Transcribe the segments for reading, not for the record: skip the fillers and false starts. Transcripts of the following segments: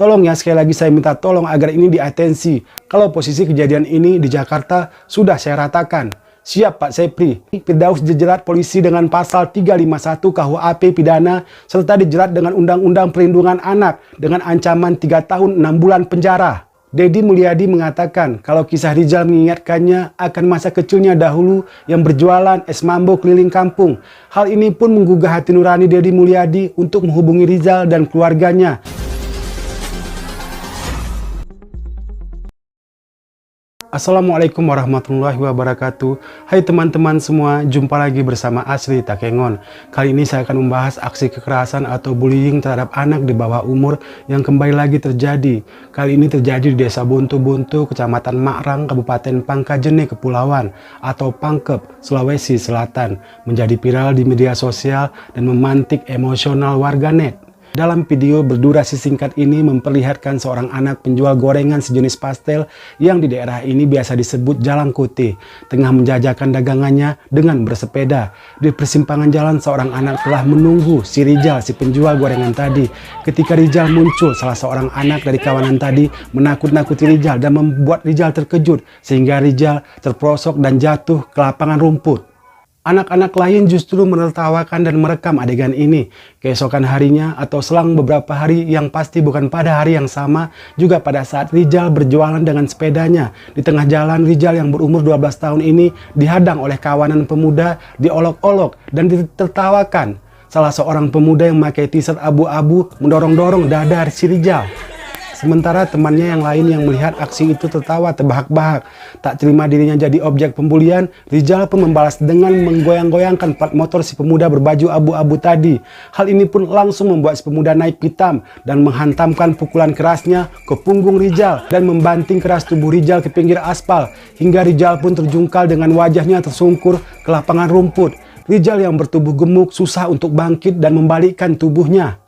Tolong ya, sekali lagi saya minta tolong agar ini diatensi. Kalau posisi kejadian ini di Jakarta sudah saya ratakan. Siap Pak Sepri. Firdaus dijerat polisi dengan pasal 351 KUHP pidana serta dijerat dengan Undang-Undang Perlindungan Anak dengan ancaman 3 tahun 6 bulan penjara. Deddy Mulyadi mengatakan kalau kisah Rizal mengingatkannya akan masa kecilnya dahulu yang berjualan es mambo keliling kampung. Hal ini pun menggugah hati nurani Deddy Mulyadi untuk menghubungi Rizal dan keluarganya. Assalamualaikum warahmatullahi wabarakatuh. Hai teman-teman semua, jumpa lagi bersama Asri Takengon. Kali ini saya akan membahas aksi kekerasan atau bullying terhadap anak di bawah umur yang kembali lagi terjadi. Kali ini terjadi di Desa Bonto-Bonto, Kecamatan Makrang, Kabupaten Pangkajene Kepulauan atau Pangkep, Sulawesi Selatan, menjadi viral di media sosial dan memantik emosional warganet. Dalam video berdurasi singkat ini memperlihatkan seorang anak penjual gorengan sejenis pastel yang di daerah ini biasa disebut Jalan Kote, tengah menjajakan dagangannya dengan bersepeda. Di persimpangan jalan seorang anak telah menunggu si Rizal, si penjual gorengan tadi. Ketika Rizal muncul, salah seorang anak dari kawanan tadi menakut-nakuti Rizal dan membuat Rizal terkejut sehingga Rizal terperosok dan jatuh ke lapangan rumput. Anak-anak lain justru menertawakan dan merekam adegan ini. Keesokan harinya atau selang beberapa hari yang pasti bukan pada hari yang sama, juga pada saat Rizal berjualan dengan sepedanya. Di tengah jalan, Rizal yang berumur 12 tahun ini dihadang oleh kawanan pemuda, diolok-olok dan ditertawakan. Salah seorang pemuda yang memakai t-shirt abu-abu mendorong-dorong dada si Rizal. Sementara temannya yang lain yang melihat aksi itu tertawa terbahak-bahak. Tak terima dirinya jadi objek pembulian, Rizal pun membalas dengan menggoyang-goyangkan plat motor si pemuda berbaju abu-abu tadi. Hal ini pun langsung membuat si pemuda naik pitam dan menghantamkan pukulan kerasnya ke punggung Rizal dan membanting keras tubuh Rizal ke pinggir aspal hingga Rizal pun terjungkal dengan wajahnya tersungkur ke lapangan rumput. Rizal yang bertubuh gemuk susah untuk bangkit dan membalikkan tubuhnya.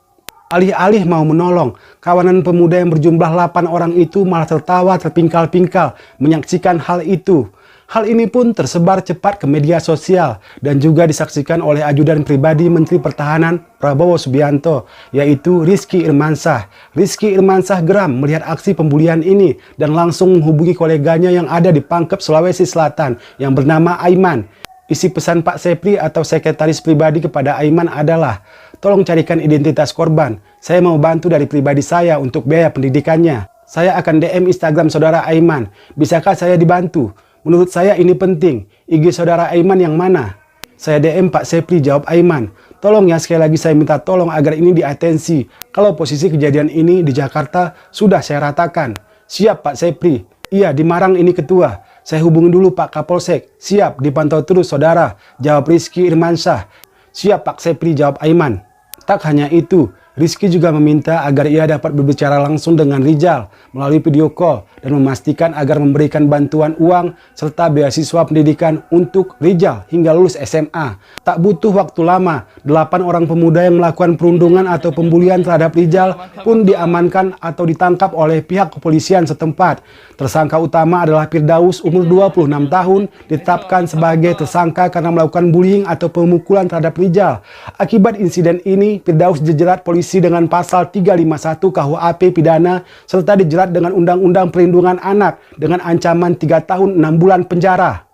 Alih-alih mau menolong, kawanan pemuda yang berjumlah 8 orang itu malah tertawa terpingkal-pingkal menyaksikan hal itu. Hal ini pun tersebar cepat ke media sosial dan juga disaksikan oleh ajudan pribadi Menteri Pertahanan Prabowo Subianto, yaitu Rizky Irmansah. Rizky Irmansah geram melihat aksi pembulian ini dan langsung menghubungi koleganya yang ada di Pangkep, Sulawesi Selatan yang bernama Aiman. Isi pesan Pak Sepri atau sekretaris pribadi kepada Aiman adalah, tolong carikan identitas korban. Saya mau bantu dari pribadi saya untuk biaya pendidikannya. Saya akan DM Instagram saudara Aiman. Bisakah saya dibantu? Menurut saya ini penting. IG saudara Aiman yang mana? Saya DM Pak Sepri, jawab Aiman. Tolong ya, sekali lagi saya minta tolong agar ini diatensi. Kalau posisi kejadian ini di Jakarta sudah saya ratakan. Siap Pak Sepri. Iya, di Marang ini ketua. Saya hubungi dulu Pak Kapolsek. Siap, dipantau terus saudara, jawab Rizky Irmansah. Siap Pak Sepri, jawab Aiman. Tak hanya itu, Rizky juga meminta agar ia dapat berbicara langsung dengan Rizal melalui video call dan memastikan agar memberikan bantuan uang serta beasiswa pendidikan untuk Rizal hingga lulus SMA. Tak butuh waktu lama, 8 orang pemuda yang melakukan perundungan atau pembulian terhadap Rizal pun diamankan atau ditangkap oleh pihak kepolisian setempat. Tersangka utama adalah Firdaus, umur 26 tahun, ditetapkan sebagai tersangka karena melakukan bullying atau pemukulan terhadap Rizal. Akibat insiden ini, Firdaus dijerat polisi dengan pasal 351 KUHP pidana serta dijerat dengan Undang-Undang Perlindungan Anak dengan ancaman 3 tahun 6 bulan penjara.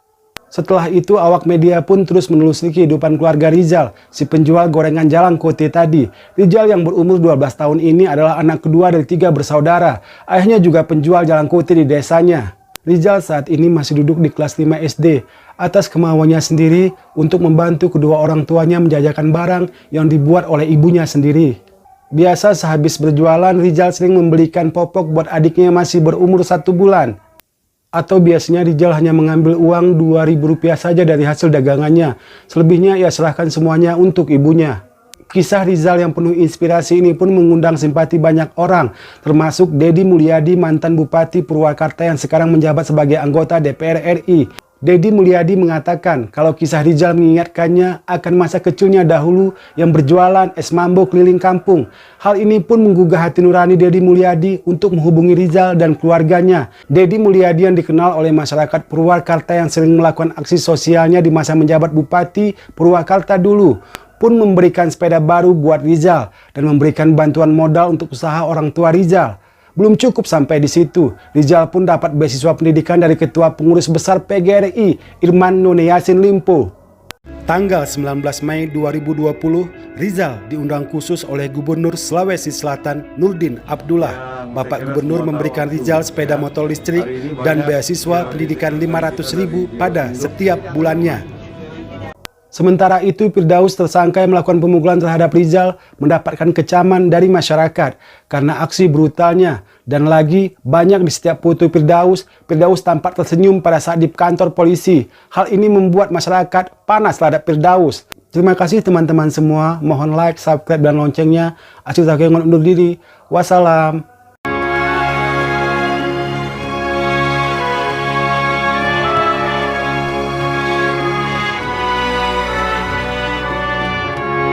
Setelah itu awak media pun terus menelusuri kehidupan keluarga Rizal, si penjual gorengan Jalan Kote tadi. Rizal yang berumur 12 tahun ini adalah anak kedua dari 3 bersaudara. Ayahnya juga penjual Jalan Kote di desanya. Rizal saat ini masih duduk di kelas 5 SD. Atas kemauannya sendiri untuk membantu kedua orang tuanya menjajakan barang yang dibuat oleh ibunya sendiri. Biasa sehabis berjualan, Rizal sering membelikan popok buat adiknya masih berumur 1 bulan. Atau biasanya Rizal hanya mengambil uang Rp2.000 saja dari hasil dagangannya. Selebihnya ia serahkan semuanya untuk ibunya. Kisah Rizal yang penuh inspirasi ini pun mengundang simpati banyak orang, termasuk Deddy Mulyadi, mantan Bupati Purwakarta yang sekarang menjabat sebagai anggota DPR RI. Deddy Mulyadi mengatakan kalau kisah Rizal mengingatkannya akan masa kecilnya dahulu yang berjualan es mambo keliling kampung. Hal ini pun menggugah hati nurani Deddy Mulyadi untuk menghubungi Rizal dan keluarganya. Deddy Mulyadi yang dikenal oleh masyarakat Purwakarta yang sering melakukan aksi sosialnya di masa menjabat Bupati Purwakarta dulu, pun memberikan sepeda baru buat Rizal dan memberikan bantuan modal untuk usaha orang tua Rizal. Belum cukup sampai di situ, Rizal pun dapat beasiswa pendidikan dari Ketua Pengurus Besar PGRI, Irman Nune Yasin Limpo. Tanggal 19 Mei 2020, Rizal diundang khusus oleh Gubernur Sulawesi Selatan Nurdin Abdullah. Bapak Gubernur memberikan Rizal sepeda motor listrik dan beasiswa pendidikan 500.000 pada setiap bulannya. Sementara itu, Firdaus, tersangka yang melakukan pemukulan terhadap Rizal, mendapatkan kecaman dari masyarakat karena aksi brutalnya. Dan lagi, banyak di setiap foto Firdaus tampak tersenyum pada saat di kantor polisi. Hal ini membuat masyarakat panas terhadap Firdaus. Terima kasih teman-teman semua. Mohon like, subscribe, dan loncengnya. Asri Takengon undur diri. Wassalam.